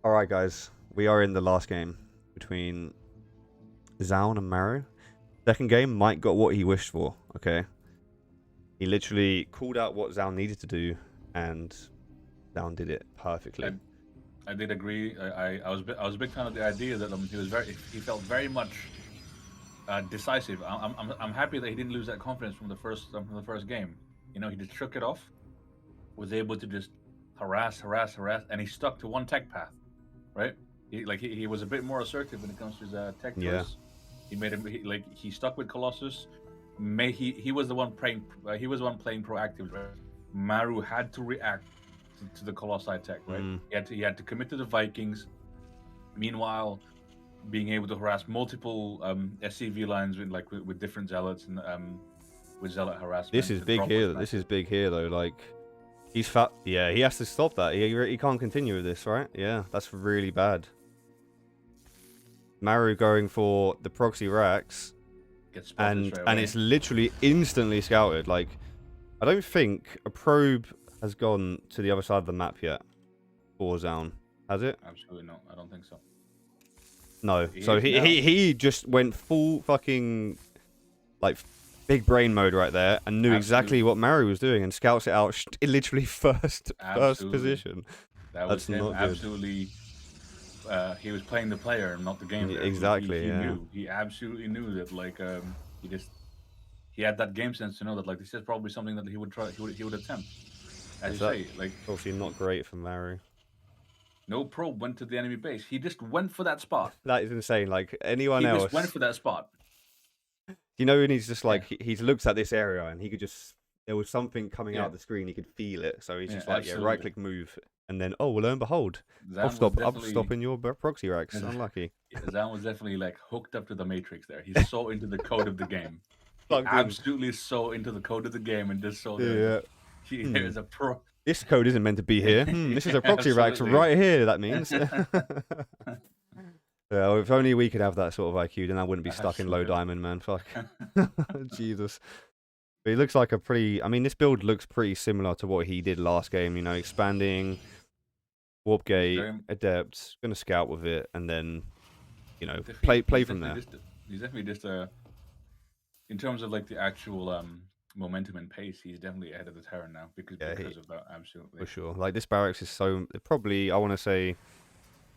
Alright, guys. We are in the last game between Zoun and Maru. Second game, Mike got what he wished for, okay? He literally called out what Zoun needed to do, and Zoun did it perfectly. I did agree. I was a big fan of the idea that he felt very much decisive. I'm happy that he didn't lose that confidence from the first game. You know, he just shook it off, was able to just harass, and he stuck to one tech path, right? He was a bit more assertive when it comes to his tech choice. Yeah. He made him he stuck with Colossus. He was the one playing proactive, right? Maru had to react to the Colossi tech, right? He had to commit to the Vikings. Meanwhile, being able to harass multiple SCV lines with different zealots and with zealot harassment. This is big here. This is big here, though. Like, he's fat. Yeah, he has to stop that. He can't continue with this, right? Yeah, that's really bad. Maru going for the proxy racks, and it's literally instantly scouted. Like, I don't think a probe has gone to the other side of the map yet for Zoun, has it? Absolutely not. I don't think so. No. So he just went full fucking like big brain mode right there and knew exactly what Maru was doing and scouts it out literally first position. That's him. Not absolutely. He was playing the player and not the game. Exactly. He knew. He absolutely knew that. He had that game sense to know that this is probably something that he would try. He would attempt. As you say, obviously not great for Maru. No probe went to the enemy base. He just went for that spot. That is insane. Like anyone else, he just went for that spot. You know, and he's just like he's looked at this area and he could just there was something coming out of the screen. He could feel it, so he's just like right click move, and then lo and behold, I'm stopping your proxy racks. Unlucky. Zoun was definitely hooked up to the matrix there. He's so into the code of the game. Absolutely so into the code of the game and just so there's a pro. This code isn't meant to be here. This is a proxy racks right here. That means. Yeah, if only we could have that sort of IQ, then I wouldn't be stuck in low diamond, man. Fuck. Jesus. But he looks like a pretty. I mean, this build looks pretty similar to what he did last game. You know, expanding, warp gate, adept, gonna scout with it, and then, you know, play from there. He's definitely just in terms of the actual momentum and pace, he's definitely ahead of the Terran now because of that. Absolutely. For sure. Like this barracks is so probably I want to say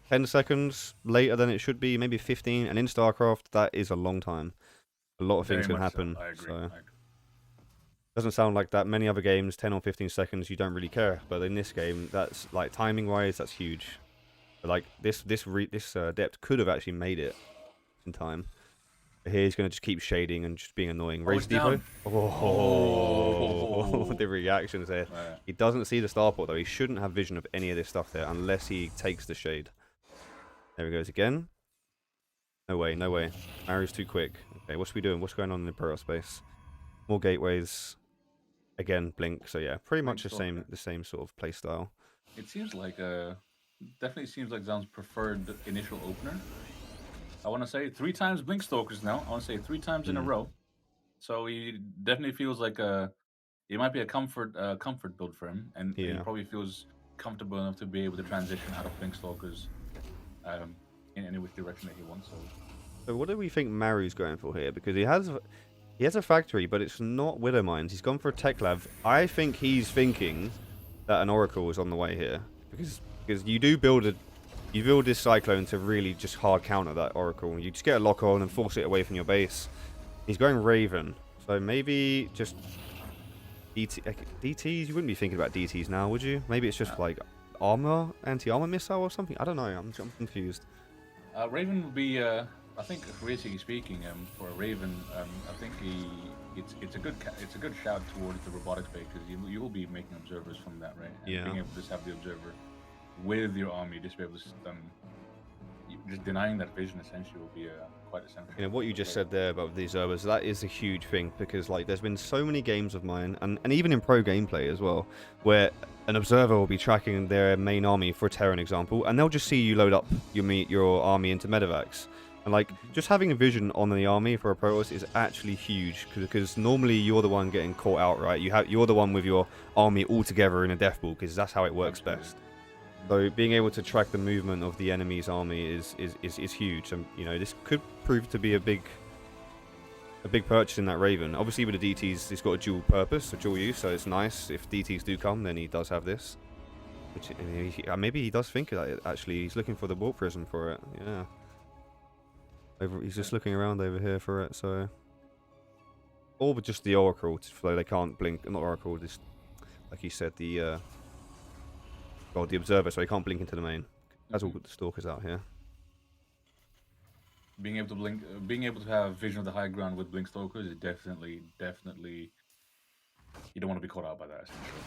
10 seconds later than it should be, maybe 15. And in Starcraft, that is a long time. A lot of things can happen. So. I agree. So. Doesn't sound like that many other games, 10 or 15 seconds, you don't really care. But in this game, that's like timing-wise, that's huge. But, like this adept could have actually made it in time. But here he's going to just keep shading and just being annoying. Raise depot. Oh, the reactions there. Yeah. He doesn't see the starport though. He shouldn't have vision of any of this stuff there unless he takes the shade. There he goes again. No way, no way. Maru's too quick. Okay, what's we doing? What's going on in the Imperial space? More gateways. Again, blink. So yeah, pretty much the same sort of play style. It seems like definitely seems like Zoun's preferred initial opener. I want to say 3 times blink stalkers now. I want to say 3 times in a row. So he definitely feels like it might be a comfort build for him, and he probably feels comfortable enough to be able to transition out of blink stalkers in any which direction that he wants. So what do we think Maru's going for here? Because he has a factory, but it's not Widow Mines. He's gone for a tech lab. I think he's thinking that an Oracle is on the way here, because you build this Cyclone to really just hard counter that Oracle. You just get a lock on and force it away from your base. He's going Raven, so maybe just DTs. You wouldn't be thinking about DTs now, would you? Maybe it's just like anti-armor missile or something. I don't know. I'm confused. Raven would be. I think, realistically speaking, for a Raven, I think it's a good shout towards the robotics base because you will be making observers from that, right? And being able to just have the observer with your army, just be able to just denying that vision essentially will be quite essential. You know what you just said there about the observers, that is a huge thing because there's been so many games of mine and even in pro gameplay as well where an observer will be tracking their main army for a Terran example and they'll just see you load up your army into medevacs. And just having a vision on the army for a Protoss is actually huge because normally you're the one getting caught out, right? You're the one with your army all together in a death pool because that's how it works best. So being able to track the movement of the enemy's army is huge, and you know this could prove to be a big purchase in that Raven. Obviously with the DTs, it's got a dual purpose, a dual use, so it's nice. If DTs do come, then he does have this. Which maybe he does think that actually he's looking for the warp prism for it. Yeah. He's just looking around over here for it. So, or with just the Oracle, so they can't blink. Not Oracle, just like you said, the the Observer, so he can't blink into the main. That's all the Stalkers out here. Being able to blink, being able to have vision of the high ground with blink stalkers is definitely. You don't want to be caught out by that, essentially.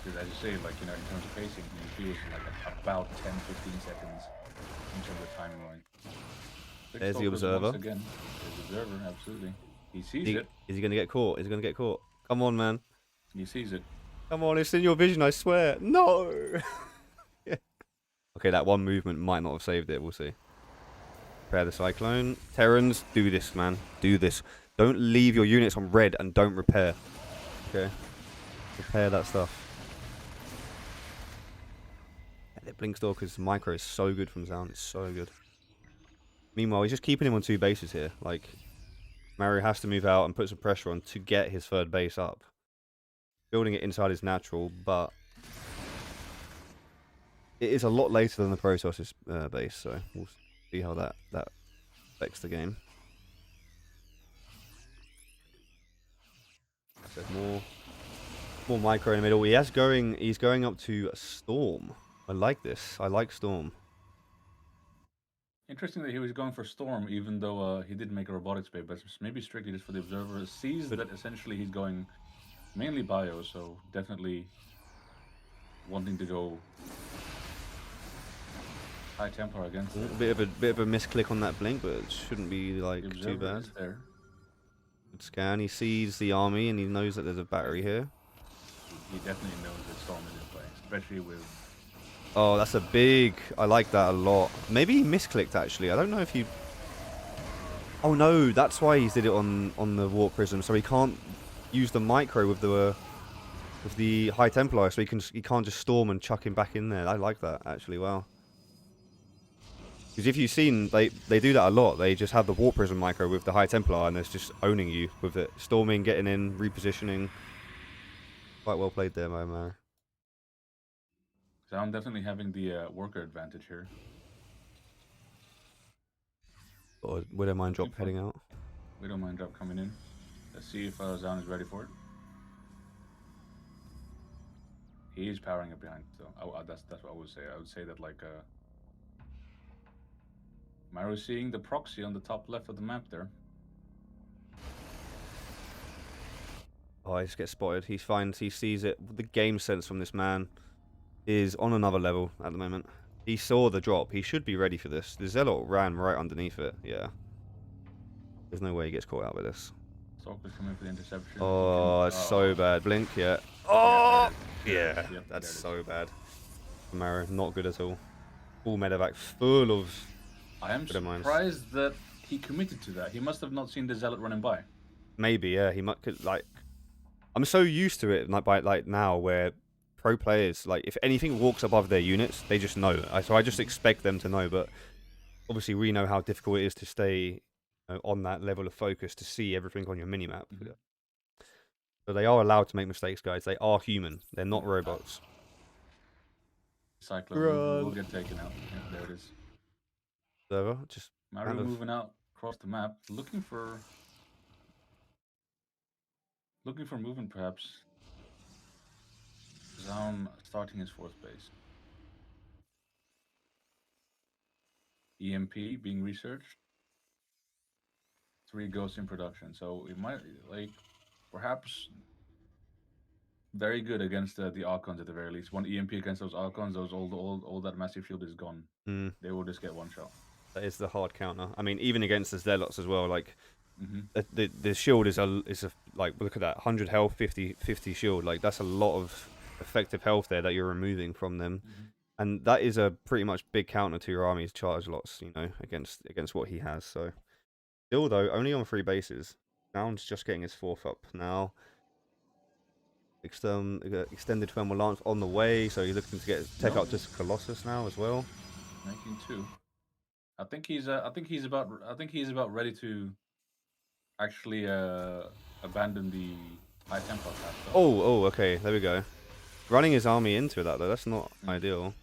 Because as you say, like, you know, in terms of pacing, he feels like about 10-15 seconds in terms of timing line. There's the Observer. Once again, there's the Observer, absolutely. He sees it. Is he going to get caught? Is he going to get caught? Come on, man. He sees it. Come on, it's in your vision, I swear. No! Yeah. Okay, that one movement might not have saved it. We'll see. Prepare the Cyclone. Terrans, do this, man. Do this. Don't leave your units on red and don't repair. Okay? Repair that stuff. Yeah, the Blinkstalker's micro is so good from Zoun. It's so good. Meanwhile, he's just keeping him on 2 bases here. Like, Maru has to move out and put some pressure on to get his 3rd base up. Building it inside is natural, but it is a lot later than the Protoss' base, so we'll see how that affects the game. So more micro in the middle. He's going up to Storm. I like this. I like Storm. Interesting that he was going for Storm, even though he didn't make a robotics bay, but maybe strictly just for the Observer. Sees that essentially he's going mainly bio, so definitely wanting to go High Templar against it. Bit of a misclick on that blink, but it shouldn't be like too bad. There. Good scan. He sees the army and he knows that there's a battery here. He definitely knows that Storm is in play, especially with. Oh, that's a big. I like that a lot. Maybe he misclicked actually. I don't know if he. Oh no, that's why he did it on the warp prism, so he can't use the micro with the High Templar, so he can't just storm and chuck him back in there. I like that actually. Wow. Because if you've seen, they do that a lot. They just have the Warp Prism micro with the High Templar, and it's just owning you with it. Storming, getting in, repositioning. Quite well played there, Maru. So I'm definitely having the worker advantage here. Or Widowmine drop heading out. Widowmine drop coming in. Let's see if Zoun is ready for it. He is powering it behind, so that's what I would say. I would say that like Maru seeing the proxy on the top left of the map there. Oh, he just gets spotted. He sees it. The game sense from this man is on another level at the moment. He saw the drop. He should be ready for this. The Zealot ran right underneath it. Yeah. There's no way he gets caught out with this. Stalker's coming for the interception. Oh, it's so bad. Blink, yeah. Oh! Yeah, that's so bad. Maru, not good at all. Full medevac, full of... I am surprised that he committed to that. He must have not seen the Zealot running by. Maybe, yeah. He might... Like, I'm so used to it like now where pro players, like, if anything walks above their units, they just know. So I just expect them to know, but obviously we know how difficult it is to stay on that level of focus to see everything on your minimap. Mm-hmm. But they are allowed to make mistakes, guys. They are human. They're not robots. Cyclone will get taken out. Yeah, there it is. Server, just Maru moving out across the map, looking for movement perhaps. Zoun starting his 4th base. EMP being researched. 3 ghosts in production, so it might perhaps very good against the Archons at the very least. 1 EMP against those Archons, all that massive shield is gone. They will just get 1 shot. That is the hard counter. I mean, even against the Zealots as well. Like the shield is a like, look at that, 100 health, 50 shield. Like, that's a lot of effective health there that you're removing from them. And that is a pretty much big counter to your army's charge lots, you know, against what he has. So still though, only on 3 bases. Zoun's just getting his 4th up now. Extended thermal lance on the way, so he's looking to take No, out just Colossus now as well. making 2. I think he's about ready to actually abandon the high Templar path though. Oh, okay, there we go. Running his army into that though, that's not ideal.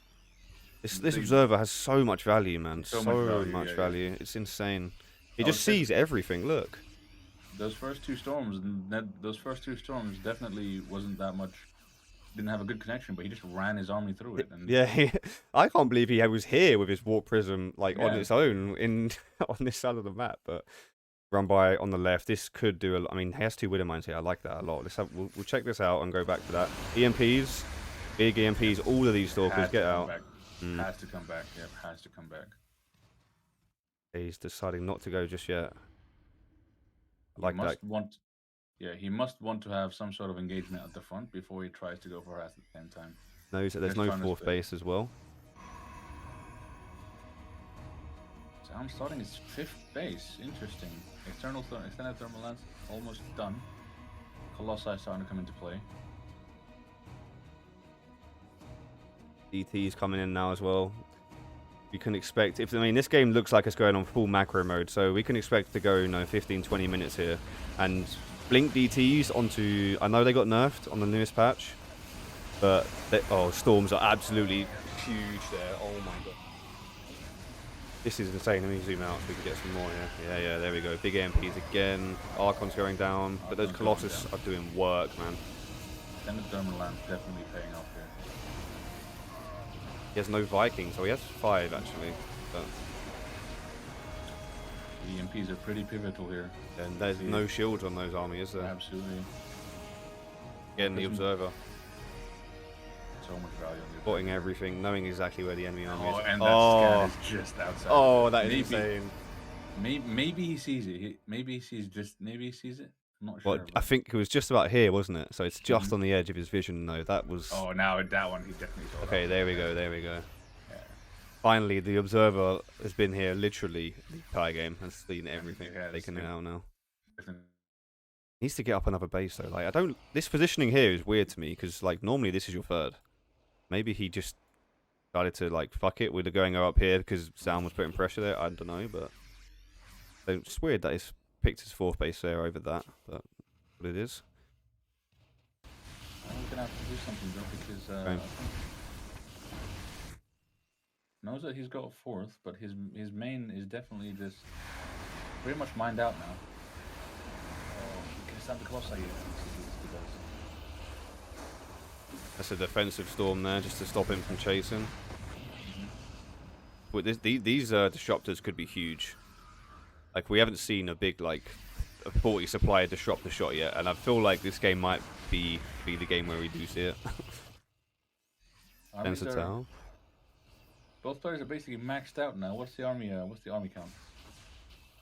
This observer has so much value, man. So So much much value, value. It's insane. He I would just say sees everything. Look. those first 2 storms, definitely wasn't that much. Didn't have a good connection, but he just ran his army through it. And Yeah, I can't believe he was here with his warp prism like on Yeah. its own in on this side of the map. But run by on the left. This could do a. I mean, he has 2 Widow Mines here. I like that a lot. We'll check this out and go back to that. EMPs, big EMPs. All of these stalkers get out. Has to come back. Yep, has to come back. He's deciding not to go just yet. I like that. He must want to have some sort of engagement at the front before he tries to go for harass at the same time. Knows that there's no 4th base as well. So I'm starting his 5th base. Interesting. Extended thermal lance almost done. Colossi starting to come into play. DT is coming in now as well. We can expect, this game looks like it's going on full macro mode, so we can expect to go, 15-20 minutes here. And blink DTs onto, I know they got nerfed on the newest patch, but storms are absolutely huge there. Oh my god. This is insane. Let me zoom out so we can get some more here. Yeah, there we go. Big AMPs again. Archon's going down, but those Colossus are doing work, man. Extended thermal lance definitely paying off here. He has no Vikings, so he has 5 actually. But the EMPs are pretty pivotal here. And there's no shields on those armies, is there? Absolutely. Again, the Observer. So much value on the Spotting everything, knowing exactly where the enemy army is. And that scan is just outside. Oh, that is insane. Maybe he sees it. Maybe he sees it. I'm not sure. Well, I think it was just about here, wasn't it? So it's just on the edge of his vision, though. That was. Oh, now that one he definitely saw. Okay, there we go. Yeah. Finally, the Observer has been here literally the entire game, has seen everything taken out now. Needs to get up another base though. Like this positioning here is weird to me because like normally this is your 3rd. Maybe he just decided to like fuck it with going up here because Zoun was putting pressure there. I don't know, but it's weird that he's picked his 4th base there over that. But what it is. I'm gonna have to do something though because knows that he's got a 4th, but his main is definitely just pretty much mined out now. He can stand the Colossi. That's a defensive storm there just to stop him from chasing. But these disruptors could be huge. Like we haven't seen a big a 40 supply disruptor shot yet, and I feel like this game might be the game where we do see it. Versatile. Both players are basically maxed out now. What's the army count?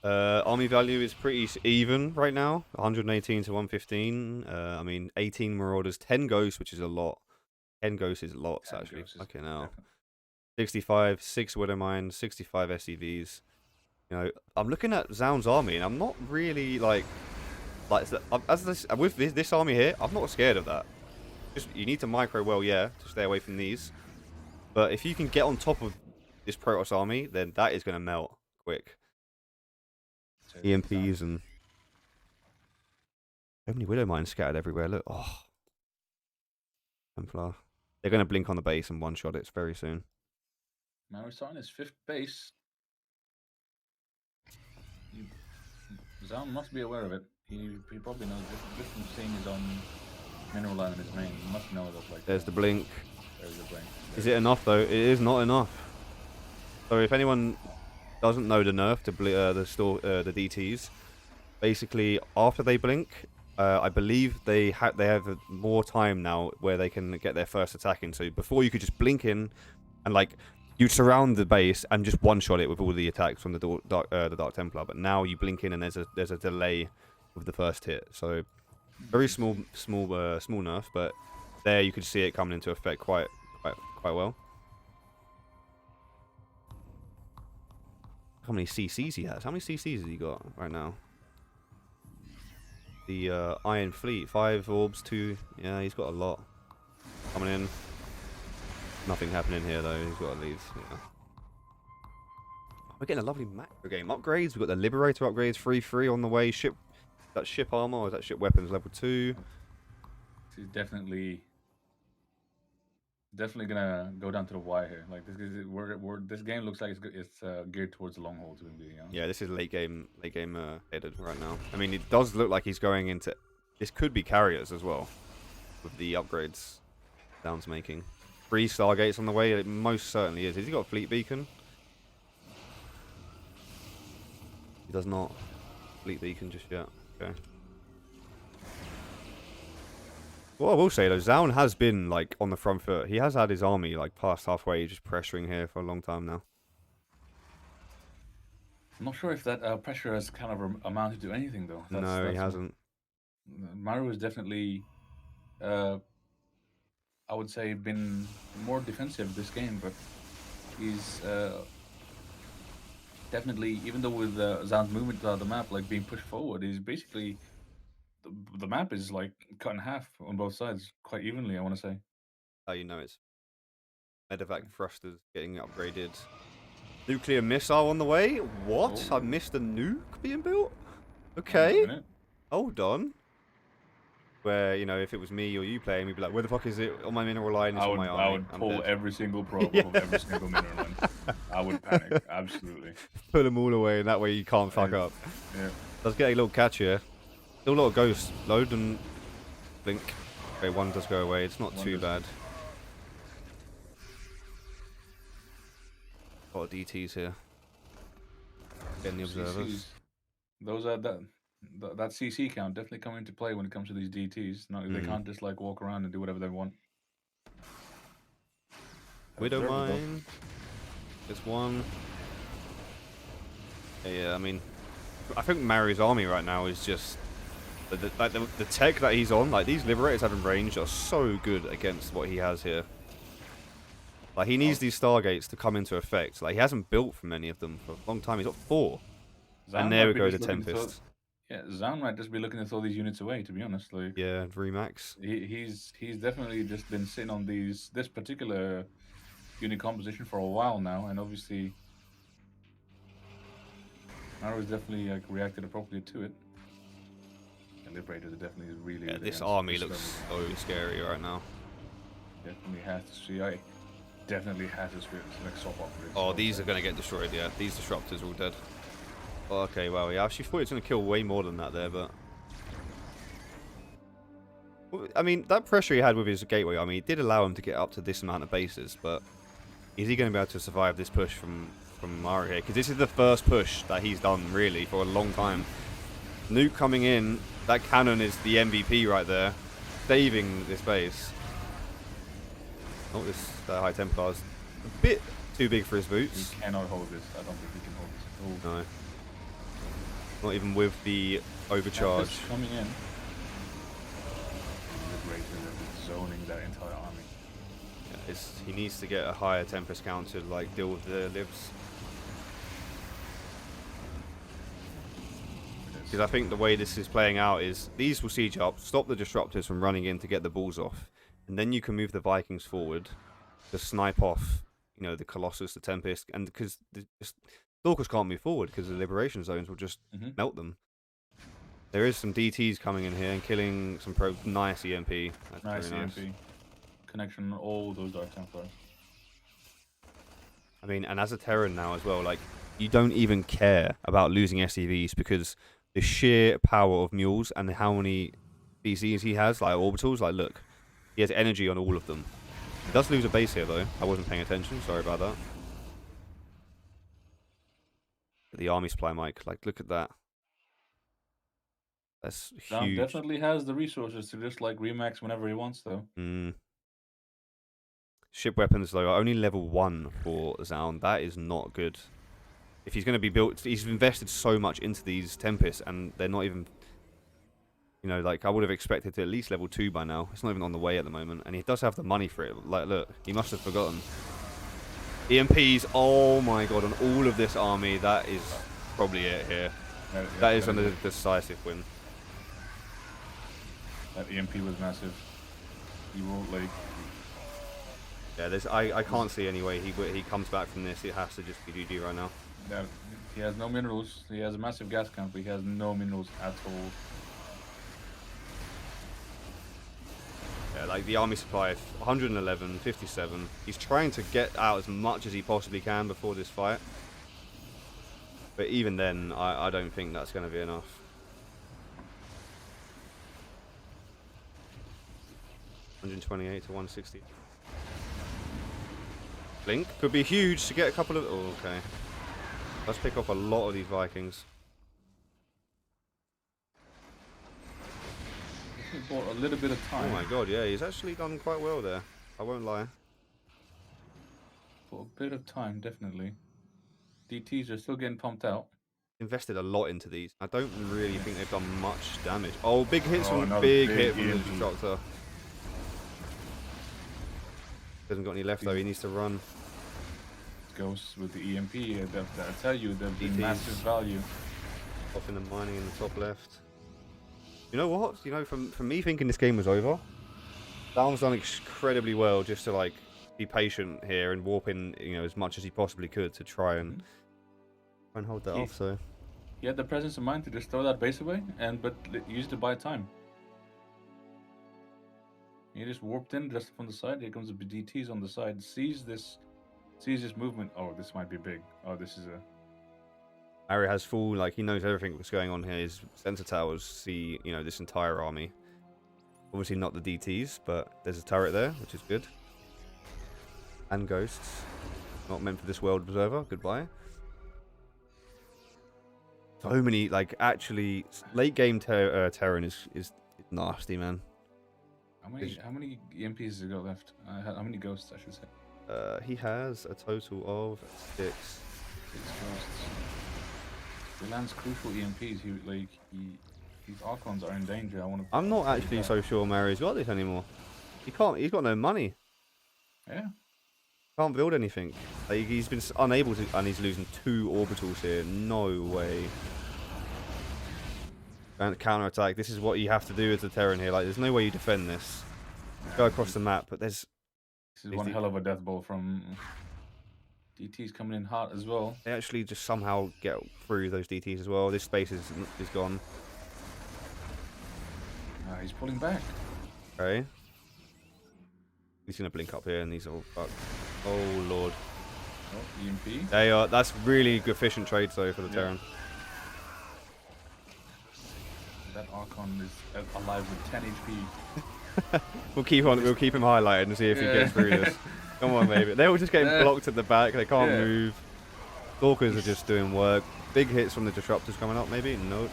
Army value is pretty even right now. 118 to 115. I mean, 18 Marauders, 10 Ghosts, which is a lot. 10 Ghosts is lots actually. Okay, now 65, 6 Widow Mines, 65 SCVs. You know, I'm looking at Zoun's army, and I'm not really with this army here. I'm not scared of that. Just you need to micro well, yeah, to stay away from these. But if you can get on top of this Protoss army, then that is going to melt quick. EMPs and so many Widow Mines scattered everywhere. Look, Templar. They're going to blink on the base and one-shot it very soon. Now we're starting his 5th base. Zoun must be aware of it. He probably knows just from seeing his own mineral line in his main. He must know that. There's the blink. There's the blink. Is it enough though? It is not enough. So if anyone doesn't know the nerf to the DTs, basically after they blink, I believe they have more time now where they can get their first attack in. So before you could just blink in and you'd surround the base and just one-shot it with all the attacks from the Dark Templar. But now you blink in and there's a delay with the first hit. So very small nerf, but there you could see it coming into effect quite well. How many CCs he has? How many CCs has he got right now? the Iron Fleet. 5 orbs, 2. Yeah, he's got a lot coming in. Nothing happening here though. He's got to leave. Yeah. We're getting a lovely macro game. Upgrades. We've got the Liberator upgrades. 3/3 on the way. Ship. That ship armor or is that ship weapons level 2? He's definitely gonna go down to the wire here. Like this game looks like it's geared towards the long haul to be honest. Yeah, this is late game headed right now. I mean, it does look like he's going into. This could be carriers as well, with the upgrades Zoun's making. 3 Stargates on the way. It most certainly is. Has he got a fleet beacon? He does not. Fleet beacon just yet. Okay. What I will say though, Zoun has been like on the front foot. He has had his army like past halfway, just pressuring here for a long time now. I'm not sure if that pressure has kind of amounted to anything though. No, he hasn't. Maru has definitely, I would say, been more defensive this game, but he's definitely, even though with Zoun's movement throughout the map, like being pushed forward, he's basically the map is like cut in half on both sides quite evenly. I want to say. Oh, you know it's medevac thrusters getting upgraded. Nuclear missile on the way. What? Oh. I missed a nuke being built. Okay. Hold on. Where, you know, if it was me or you playing, we'd be like, where the fuck is it on my mineral line? It's on my army. I would pull every single prop of every single mineral line. I would panic, absolutely. Put them all away, and that way you can't fuck up. Yeah. Does get a little catch here. Still a lot of ghosts. Load and blink. Okay, one does go away. It's not too bad. A lot of DTs here. Getting the observers. CCs. Those are that CC count definitely come into play when it comes to these DTs. No, they can't just like walk around and do whatever they want. Widow mine. There's one. Yeah, I mean, I think Maru's army right now is just the tech that he's on. Like these liberators having range are so good against what he has here. Like he needs these Stargates to come into effect. Like he hasn't built for many of them for a long time. He's got 4. And there we go, the Tempest. Yeah, Zoun might just be looking to throw these units away, to be honest. Like, yeah, Remax. He's definitely just been sitting on this particular unit composition for a while now, and obviously Maru has definitely like reacted appropriately to it. And Liberators are definitely really. Yeah, this army looks so scary right now. Definitely has to see. I definitely has to like swap off. Oh, these are gonna get destroyed. Yeah, these disruptors are all dead. Oh, okay, well, yeah, I actually thought it was going to kill way more than that there, but... I mean, that pressure he had with his gateway, I mean, it did allow him to get up to this amount of bases, but is he going to be able to survive this push from Maru here? Because this is the first push that he's done, really, for a long time. Nuke coming in, that cannon is the MVP right there, saving this base. Oh, this High Templar's a bit too big for his boots. He cannot hold this. I don't think he can hold this. No. Not even with the overcharge. Coming in. Zoning that entire army. Yeah, he needs to get a higher Tempest count to like deal with the libs. Because I think the way this is playing out is these will siege up, stop the disruptors from running in to get the balls off, and then you can move the Vikings forward to snipe off, you know, the Colossus, the Tempest, and because Stalkers can't move forward because the liberation zones will just melt them. There is some DTs coming in here and killing some nice EMP. That's nice very EMP. Nice. Connection on all those Dark Templars. I mean, and as a Terran now as well, like, you don't even care about losing SCVs because the sheer power of mules and how many BCs he has, like orbitals, like, look, he has energy on all of them. He does lose a base here, though. I wasn't paying attention. Sorry about that. The army supply, Mike. Like, look at that. That's huge. Zoun definitely has the resources to just like remax whenever he wants, though. Ship weapons, though, are only level 1 for Zoun. That is not good. If he's going to be built, he's invested so much into these Tempests, and they're not even, you know, like I would have expected to at least level 2 by now. It's not even on the way at the moment, and he does have the money for it. Like, look, he must have forgotten. EMPs, oh my god, on all of this army, that is probably it here. That is a decisive win. That EMP was massive. He won't like. Yeah, I can't see any way he comes back from this. It has to just be GG right now. Yeah, he has no minerals. He has a massive gas count, but he has no minerals at all. Yeah, like the army supply, 111, 57. He's trying to get out as much as he possibly can before this fight. But even then, I don't think that's going to be enough. $128 to 160. Blink could be huge to get a couple of... Oh, okay. Let's pick off a lot of these Vikings. He bought a little bit of time. Oh my god, yeah, he's actually done quite well there. I won't lie. For a bit of time, definitely. DTs are still getting pumped out. Invested a lot into these. I don't really think they've done much damage. Oh, big hits from another big big hit from the EMP. Disruptor. Hasn't got any left though, he needs to run. Goes with the EMP. I tell you, there'll be DTs. massive value. Off in the mining in the top left. You know what? You know, from me thinking this game was over, Zoun's done incredibly well just to like be patient here and warp in, you know, as much as he possibly could to try and hold that off. So He had the presence of mind to just throw that base away, but use it to buy time. He just warped in just from the side. Here comes the DTs on the side. Sees this movement. Oh, this might be big. Oh, this is a. Ari has full, like, he knows everything that's going on here. His sensor towers see, you know, this entire army. Obviously not the DTs, but there's a turret there, which is good. And ghosts. Not meant for this world observer. Goodbye. So many, like, actually, late game Terran is nasty, man. How many EMPs has he got left? How many ghosts, I should say? He has a total of 6. 6 ghosts. He lands crucial EMPs. These Archons are in danger. I'm not actually so sure Maru's got this anymore. He's got no money. Yeah. Can't build anything. Like, he's been unable to, and he's losing 2 orbitals here. No way. And counter attack. This is what you have to do as a Terran here. Like, there's no way you defend this. Go across the map, but there's. This is one hell of a death ball from DTs coming in hot as well. They actually just somehow get through those DTs as well. This space is gone. He's pulling back. Okay. He's gonna blink up here, and these all fucked. Oh lord. Oh, EMP. They are. That's really good efficient trade though for the Terran. That Archon is alive with 10 HP. We'll keep him highlighted and see if he gets through this. Come on, baby. They're all just getting blocked at the back. They can't move. Stalkers are just doing work. Big hits from the disruptors coming up, maybe? No.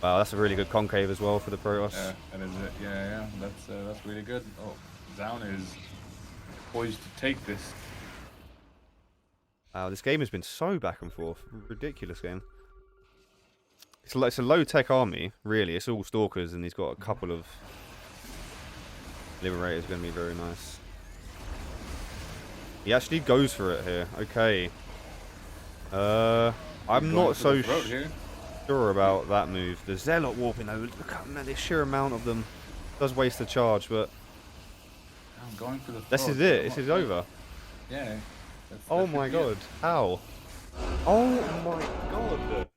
Wow, that's a really good concave as well for the Protoss. Yeah, that is it. Yeah. That's really good. Oh, Zoun is poised to take this. Wow, this game has been so back and forth. Ridiculous game. It's a low-tech army, really. It's all Stalkers, and he's got a couple of Liberators going to be very nice. He actually goes for it here. Okay. I'm not so sure about that move. The Zealot warping though. Look at the sheer amount of them. Does waste the charge, but I'm going for the this is it. This is over. Yeah. Oh my god. How? Oh my god.